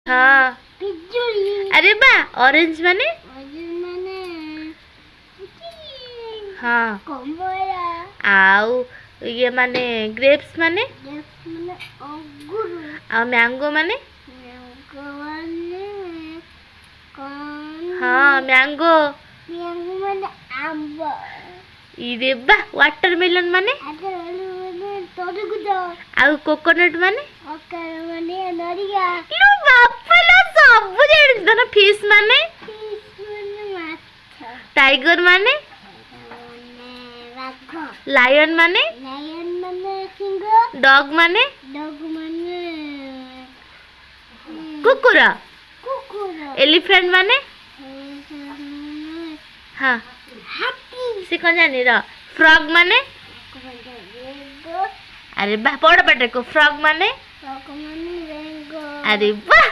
हाँ। पिजुली। अरे बा ऑरेंज माने ऑरेंज माने हाँ। कमला। आउ ये माने ग्रेप्स माने ग्रेप्स माने अंगूर। आ मैंगो माने मैंगो माने कौन? हाँ मैंगो। मैंगो माने आंबा। इरे बा वाटरमेलन माने आगे माने तरबूज। आउ कोकोनट माने ओकर माने नरिया। लो बापा लो सब जानि दना फिश माने फिश माने माछ। टाइगर माने माने बाघ। लायन माने लायन माने सिंह। डॉग माने डॉग माने कुकुर कुकुर। एलिफेंट माने हाँ हाथी। से कौन जानी र फ्रॉग माने अरे बा पढ़ बेटे को फ्रॉग माने रेंगो। अरे वाह